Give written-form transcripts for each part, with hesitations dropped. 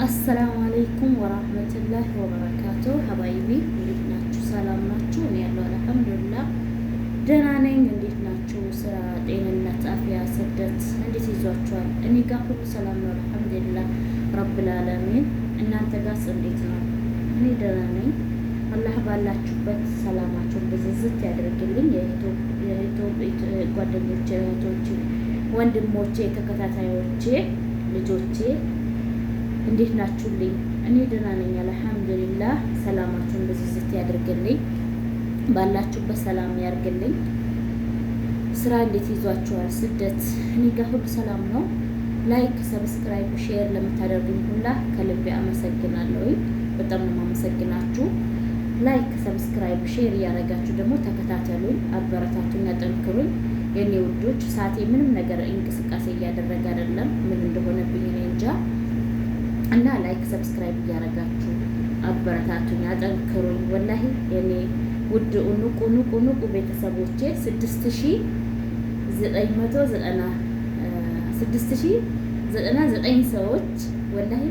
አሰላሙ አለይኩም ወራህመቱላሂ ወበረካቱ። ሀባይቢ እንዴት ናችሁ? ሰላም ናችሁ? እኔ ያለው አልሐምዱሊላህ ደህና ነኝ። እንዴት ናችሁ? ስራ፣ ጤንነት፣ አፍያ፣ ስደት እንዴት ይዟችኋል? እኔ ጋር ሁሉ ሰላም ነው አልሐምዱሊላህ ረብል ዓለሚን። እናንተ ጋርስ እንዴት ነው? እኔ ደህና ነኝ። አላህ ባላችሁበት ሰላማችሁን ብዝዝት ያደርግልኝ። የኢትዮጵያ ጓደኞቼ፣ እህቶቼ፣ ወንድሞቼ፣ ተከታታዮቼ፣ ልጆቼ እንዴት ናችሁልኝ? እኔ ደህና ነኝ አልሐምዱሊላህ። ሰላማችሁን ብዝዝት ያደርግልኝ። ባላችሁበት ሰላም ያርግልኝ። ስራ እንዴት ይዟችኋል? ስደት እኔ ጋር ሁሉ ሰላም ነው። ላይክ፣ ሰብስክራይብ፣ ሼር ለምታደርጉኝ ሁላ ከልቤ አመሰግናለሁ። በጣም ነው የማመሰግናችሁ። ላይክ፣ ሰብስክራይብ፣ ሼር እያደረጋችሁ ደግሞ ተከታተሉኝ፣ አበረታቱኝ፣ አጠንክሩኝ የኔ ውዶች። ሰዓቴ ምንም ነገር እንቅስቃሴ እያደረገ አይደለም፣ ምን እንደሆነብኝ እኔ እንጃ። እና ላይክ ሰብስክራይብ እያደረጋችሁ አበረታቱኝ፣ አጠንክሩኝ። ወላሂ የኔ ውድ ንቁ ቤተሰቦቼ 6999 ሰዎች ወላሂ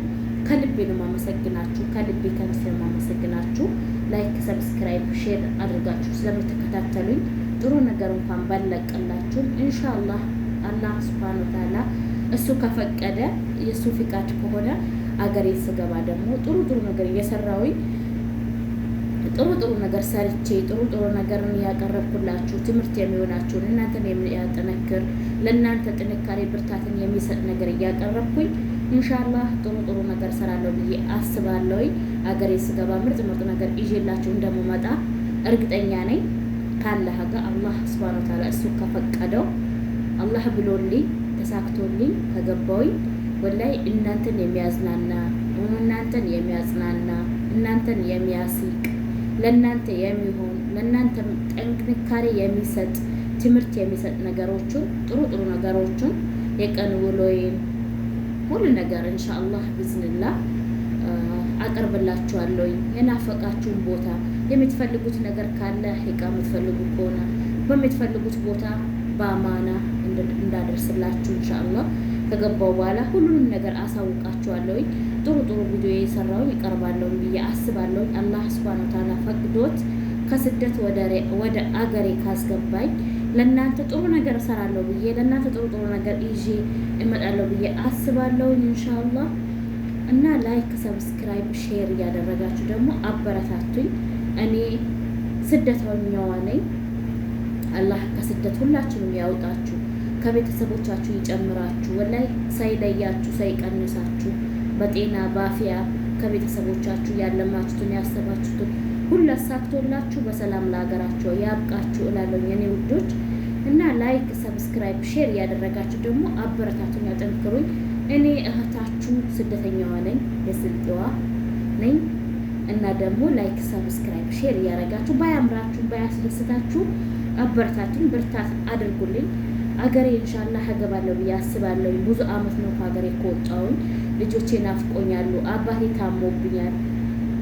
ከልቤ ነው የማመሰግናችሁ፣ ከልቤ ነው የማመሰግናችሁ። ላይክ ሰብስክራይብ ሼር አድርጋችሁ ስለምትከታተሉኝ ጥሩ ነገር እንኳን ባለቀላችሁ ኢንሻአላህ አላህ ሱብሃነሁ ወተዓላ እሱ ከፈቀደ የእሱ ፍቃድ ከሆነ አገሬ ስገባ ደግሞ ጥሩ ነገር እየሰራሁኝ ጥሩ ነገር ሰርቼ ጥሩ ነገርን ያቀረብኩላችሁ ትምህርት የሚሆናችሁን እናንተን የሚያጠነክር ለእናንተ ጥንካሬ ብርታትን የሚሰጥ ነገር እያቀረብኩኝ ኢንሻአላህ ጥሩ ነገር ሰራለሁ ብዬ አስባለሁ። አገሬ ስገባ ምርጥ ነገር ይዤላችሁ እንደምመጣ እርግጠኛ ነኝ። ካላህ ጋር አላህ ሱብሃነሁ ወተዓላ እሱ ከፈቀደው አላህ ብሎልኝ ተሳክቶልኝ ከገባሁኝ ወላይ እናንተን የሚያዝናና እናንተን የሚያጽናና እናንተን የሚያስቅ ለእናንተ የሚሆን ለእናንተ ጥንካሬ የሚሰጥ ትምህርት የሚሰጥ ነገሮችን ጥሩ ነገሮችን የቀን ውሎዬን ሁሉ ነገር ኢንሻአላህ ቢዝንላህ አቀርብላችኋለሁ። የናፈቃችሁን ቦታ የምትፈልጉት ነገር ካለ ሂቃ የምትፈልጉ ከሆነ በምትፈልጉት ቦታ በአማና እንዳደርስላችሁ ኢንሻአላህ ከገባው በኋላ ሁሉንም ነገር አሳውቃችኋለሁ። ጥሩ ቪዲዮ የሰራው ይቀርባለሁ ብዬ አስባለሁ። አላህ ሱብሃነሁ ወተዓላ ፈቅዶት ከስደት ወደ አገሬ ካስገባኝ ለእናንተ ጥሩ ነገር እሰራለሁ ብዬ ለእናንተ ጥሩ ነገር ይዤ እመጣለሁ ብዬ አስባለሁ ኢንሻአላህ። እና ላይክ ሰብስክራይብ ሼር እያደረጋችሁ ደግሞ አበረታቱኝ። እኔ ስደተኛዋ ነኝ። አላህ ከስደት ሁላችሁም ያውጣችሁ፣ ከቤተሰቦቻችሁ ይጨምራችሁ፣ ወላይ ሳይለያችሁ ሳይቀንሳችሁ በጤና ባፊያ ከቤተሰቦቻችሁ ያለማችሁትን ያሰባችሁትን ሁሉ አሳክቶላችሁ በሰላም ለሀገራችሁ ያብቃችሁ እላለሁ የኔ ውዶች። እና ላይክ ሰብስክራይብ ሼር እያደረጋችሁ ደግሞ አበረታቱኝ፣ አጠንክሩኝ። እኔ እህታችሁ ስደተኛዋ ነኝ፣ የስልጤዋ ነኝ። እና ደግሞ ላይክ ሰብስክራይብ ሼር እያደረጋችሁ ባያምራችሁ ባያስደስታችሁ አበረታቱኝ፣ ብርታት አድርጉልኝ። አገሬ ኢንሻአላህ እገባለሁ ብዬ አስባለሁ። ብዙ አመት ነው ከሀገሬ ከወጣሁኝ። ልጆቼ ናፍቆኛሉ፣ አባቴ ታሞብኛል።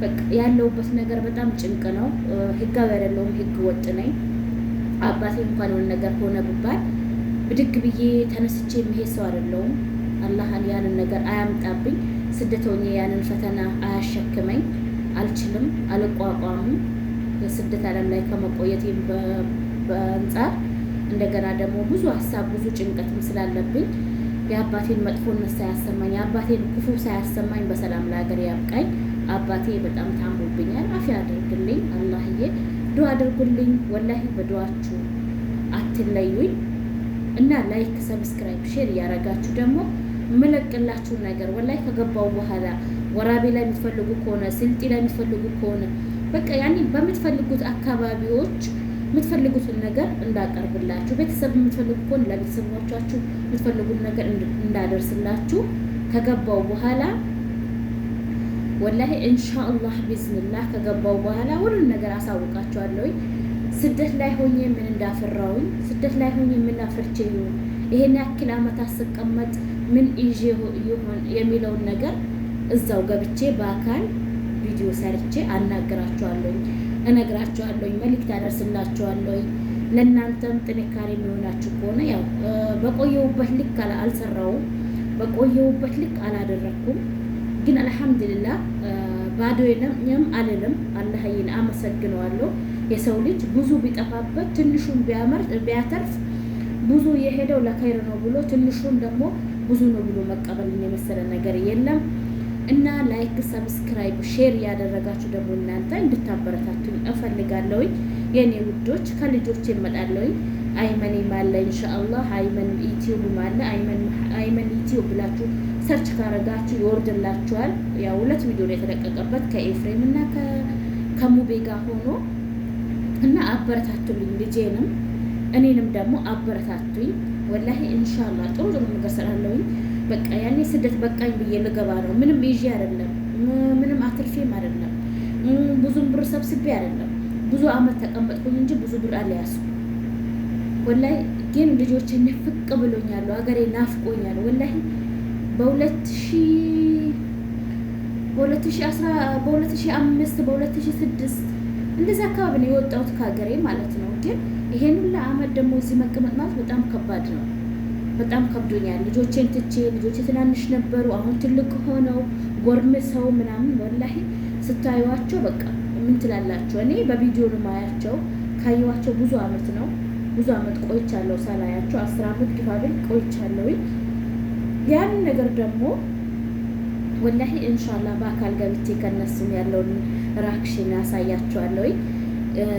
በቃ ያለሁበት ነገር በጣም ጭንቅ ነው። ህጋዊ አይደለሁም፣ ህግ ወጥ ነኝ። አባቴ እንኳን የሆነ ነገር ሆነ ብባል ብድግ ብዬ ተነስቼ የሚሄድ ሰው አይደለሁም። አላህ ያንን ነገር አያምጣብኝ። ስደተኛ ያንን ፈተና አያሸክመኝ። አልችልም፣ አልቋቋምም። የስደት ዓለም ላይ ከመቆየቴም በአንጻር እንደገና ደግሞ ብዙ ሀሳብ ብዙ ጭንቀትም ስላለብኝ የአባቴን መጥፎነት ሳያሰማኝ የአባቴን ክፉ ሳያሰማኝ በሰላም ለሀገር ያብቃኝ። አባቴ በጣም ታሞብኛል። አፊያ አድርግልኝ አላህዬ፣ ዱዓ አድርጉልኝ። ወላሂ በዱዓችሁ አትለዩኝ። እና ላይክ ሰብስክራይብ ሼር እያደረጋችሁ ደግሞ የምለቅላችሁን ነገር ወላሂ ከገባው በኋላ ወራቤ ላይ የምትፈልጉ ከሆነ ስልጤ ላይ የምትፈልጉ ከሆነ በቃ ያኔ በምትፈልጉት አካባቢዎች የምትፈልጉትን ነገር እንዳቀርብላችሁ፣ ቤተሰብ የምትፈልጉ ከሆነ ለቤተሰቦቻችሁ የምትፈልጉት ነገር እንዳደርስላችሁ ከገባው በኋላ ወላሂ ኢንሻአላህ ቢዝንላህ ከገባው በኋላ ሁሉን ነገር አሳውቃችኋለሁ። ስደት ላይ ሆኜ ምን እንዳፈራውኝ ስደት ላይ ሆኜ ምን አፈርቼ ይሁን ይሄን ያክል አመት አስቀመጥ ምን ይዤ ይሁን የሚለውን ነገር እዛው ገብቼ በአካል ቪዲዮ ሰርቼ አናግራችኋለሁ፣ እነግራችኋለሁ፣ መልእክት አደርስላችኋለሁ። ለእናንተም ጥንካሬ የሚሆናችሁ ከሆነ ያው በቆየውበት ልክ አልሰራውም፣ በቆየውበት ልክ አላደረኩም። ግን አልሐምዱሊላህ ባዶዬንም አልልም። አላህዬን አመሰግነዋለሁ። የሰው ልጅ ብዙ ቢጠፋበት ትንሹን ቢያተርፍ ብዙ የሄደው ለኸይር ነው ብሎ ትንሹን ደግሞ ብዙ ነው ብሎ መቀበልን የመሰለ ነገር የለም። እና ላይክ፣ ሰብስክራይብ፣ ሼር ያደረጋችሁ ደግሞ እናንተ እንድታበረታቱኝ እፈልጋለሁኝ። የኔ ውዶች ከልጆች እመጣለሁኝ። አይመን አለ ኢንሻአላህ፣ አይመን ዩቲዩብ አለ። አይመን ዩቲዩብ ብላችሁ ሰርች ካረጋችሁ ይወርድላችኋል። ያው 2 ቪዲዮ ነው የተለቀቀበት ከኤፍሬም እና ከሙቤ ጋር ሆኖ እና አበረታቱልኝ። ልጄንም እኔንም ደግሞ አበረታቱኝ። ወላሂ ኢንሻአላህ ጥሩ ነገር ሰራለሁኝ። በቃ ያኔ ስደት በቃኝ ብዬ ልገባ ነው። ምንም ይዤ አይደለም፣ ምንም አትርፌም አይደለም፣ ብዙም ብር ሰብስቤ አይደለም። ብዙ አመት ተቀመጥኩኝ እንጂ ብዙ ብር አልያዝኩም። ወላሂ ግን ልጆቼ ንፍቅ ብሎኛል፣ ሀገሬ ናፍቆኛል። ወላሂ በ2005 በ2006 እንደዛ አካባቢ ነው የወጣሁት ከሀገሬ ማለት ነው። ግን ይሄን ሁላ አመት ደግሞ እዚህ መቀመጥ ማለት በጣም ከባድ ነው። በጣም ከብዶኛል። ልጆቼን ትቼ ልጆቼ ትናንሽ ነበሩ፣ አሁን ትልቅ ሆነው ጎርምሰው ምናምን ወላሂ ስታዩዋቸው በቃ ምን ትላላችሁ? እኔ በቪዲዮ ነው ማያቸው። ካየዋቸው ብዙ አመት ነው፣ ብዙ አመት ቆይቻለሁ ሳላያቸው። 10 አመት ግፋብል ቆይቻለሁ። ያንን ነገር ደግሞ ወላሂ ኢንሻአላህ በአካል ገብቼ ከነሱም ያለውን ራክሽን ያሳያቸዋለሁ።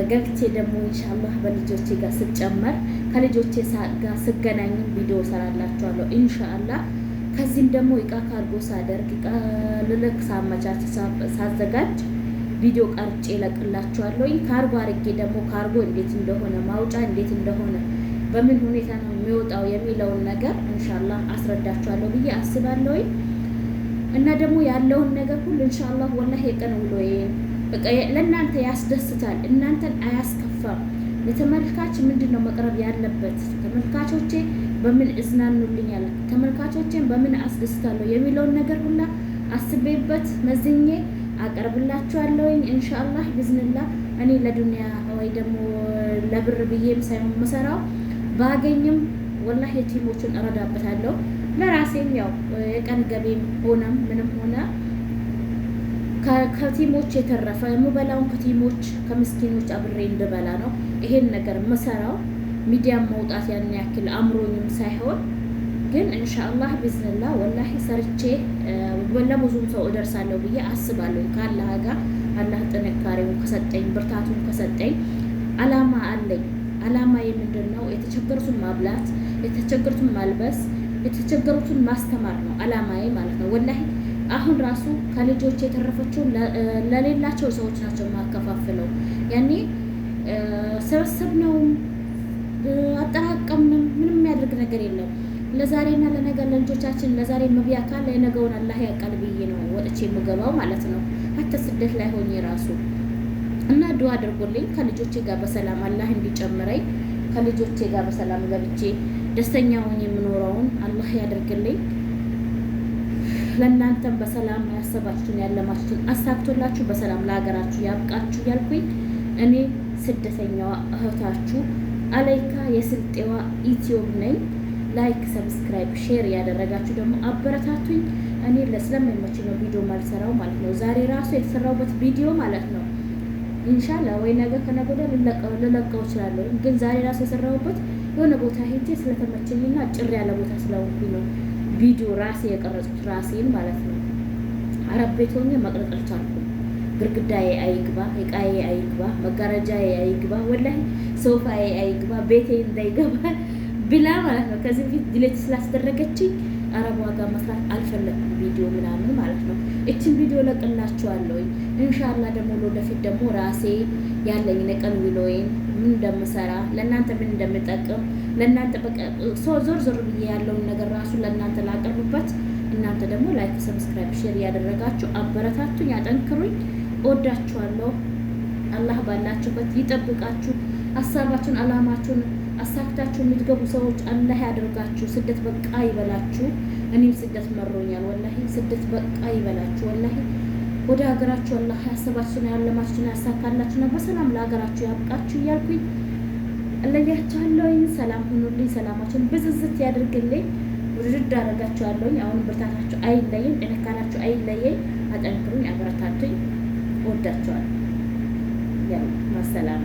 ገብቼ ደግሞ ኢንሻአላህ በልጆቼ ጋር ስጨመር ከልጆቼ ጋር ስገናኝ ቪዲዮ ሰራላችኋለሁ ኢንሻአላህ። ከዚህም ደግሞ እቃ ካርጎ ሳደርግ እቃ ልልክ ሳመቻች ሳዘጋጅ ቪዲዮ ቀርጬ እለቅላችኋለሁ። ካርጎ አድርጌ ደግሞ ካርጎ እንዴት እንደሆነ ማውጫ እንዴት እንደሆነ በምን ሁኔታ ነው የሚወጣው የሚለውን ነገር ኢንሻአላህ አስረዳችኋለሁ ብዬ አስባለሁ። እና ደግሞ ያለውን ነገር ሁሉ ኢንሻአላህ ወላሂ የቀን ውሎዬ በቃ ለእናንተ ያስደስታል፣ እናንተን አያስከፋም። ለተመልካች ምንድነው መቅረብ ያለበት? ተመልካቾቼ በምን እዝናኑልኛል፣ ተመልካቾቼን በምን አስደስታለሁ የሚለውን ነገር ሁላ አስቤበት መዝኜ አቀርብላችኋለሁኝ ኢንሻአላህ ቢዝንላህ። እኔ ለዱንያ ወይ ደግሞ ለብር ብዬም ሳይሆን መሰራው ባገኝም ወላሂ የቲሞችን እረዳበታለሁ። ለራሴም ያው የቀን ገቢም ሆነም ምንም ሆነ ከቲሞች የተረፈ የምበላውን ከቲሞች ከምስኪኖች አብሬ እንድበላ ነው ይሄን ነገር መሰራው። ሚዲያም መውጣት ያን ያክል አምሮኝም ሳይሆን ግን ኢንሻአላህ ቢዝንላህ ወላሂ ሰርቼ ለብዙም ሰው እደርሳለሁ ብዬ አስባለሁ። ከአላህ ጋር አላህ ጥንካሬውን ከሰጠኝ ብርታቱን ከሰጠኝ አላማ አለኝ። አላማዬ ምንድነው? የተቸገሩትን ማብላት፣ የተቸገሩትን ማልበስ፣ የተቸገሩትን ማስተማር ነው አላማዬ ማለት ነው። ወላሂ አሁን ራሱ ከልጆች የተረፈችው ለሌላቸው ሰዎች ናቸው የማከፋፍለው። ያኔ ሰበሰብነውም አጠራቀምንም ምንም የሚያደርግ ነገር የለም። ለዛሬና ለነገ ለልጆቻችን ለዛሬ መብያ ካለ የነገውን አላህ ያውቃል ብዬ ነው ወጥቼ የምገባው ማለት ነው። ሀተ ስደት ላይ ሆኜ ራሱ እና ዱዓ አድርጎልኝ ከልጆቼ ጋር በሰላም አላህ እንዲጨምረኝ ከልጆቼ ጋር በሰላም ገብቼ ደስተኛ ሆኜ የምኖረውን አላህ ያደርግልኝ። ለእናንተም በሰላም ያሰባችሁን ያለማችሁን አሳክቶላችሁ በሰላም ለሀገራችሁ ያብቃችሁ ያልኩኝ እኔ ስደተኛዋ እህታችሁ አለይካ የስልጤዋ ኢትዮብ ነኝ። ላይክ፣ ሰብስክራይብ፣ ሼር ያደረጋችሁ ደግሞ አበረታቱኝ። እኔ ስለማይመችኝ ነው ቪዲዮ ማልሰራው ማለት ነው። ዛሬ ራሱ የተሰራውበት ቪዲዮ ማለት ነው ኢንሻአላህ ወይ ነገ ከነገ ወዲያ ልለቀው እችላለሁ። ግን ዛሬ ራሱ የሰራውበት የሆነ ቦታ ሄጄ ስለተመቸኝና ጭር ያለ ቦታ ስለሆንኩኝ ነው ቪዲዮ ራሴ የቀረጽኩት ራሴን ማለት ነው። አረብ ቤት ሆኜ መቅረጽ አልቻልኩም። ግርግዳዬ አይግባ፣ እቃዬ አይግባ፣ መጋረጃዬ አይግባ፣ ወላሂ ሶፋዬ አይግባ፣ ቤቴ እንዳይገባ ብላ ማለት ነው። ከዚህ በፊት ዲሌት ስላስደረገችኝ አረብ ዋጋ መስራት አልፈለኩም ቪዲዮ ምናምን ማለት ነው። እችን ቪዲዮ ለቅላችኋለሁ ኢንሻአላህ። ደግሞ ለወደፊት ደግሞ ራሴ ያለኝ የቀን ውሎዬን ምን እንደምሰራ ለእናንተ ምን እንደምጠቅም ለእናንተ በቃ ዞር ዞር ብዬ ያለውን ነገር ራሱ ለእናንተ ላቀርብበት። እናንተ ደግሞ ላይክ፣ ሰብስክራይብ፣ ሼር ያደረጋችሁ አበረታቱኝ፣ ያጠንክሩኝ። እወዳችኋለሁ። አላህ ባላችሁበት ይጠብቃችሁ። ሀሳባችሁን አላማችሁን አሳክታችሁ የምትገቡ ሰዎች አላህ ያደርጋችሁ። ስደት በቃ ይበላችሁ። እኔም ስደት መሮኛል ወላሂ። ስደት በቃ ይበላችሁ ወላሂ። ወደ ሀገራችሁ አላህ ያሰባችሁን ያለማችሁን ያሳካላችሁና በሰላም ለሀገራችሁ ያብቃችሁ እያልኩኝ እለያችኋለሁኝ። ሰላም ሁኑልኝ። ሰላማችሁን ብዝዝት ያድርግልኝ። ውድድ አደርጋችኋለሁኝ። አሁን ብርታታችሁ አይለይም፣ ጥንካሬያችሁ አይለየኝ። አጠንክሩኝ፣ አበረታቱኝ። እወዳችኋለሁ። ያው ማሰላም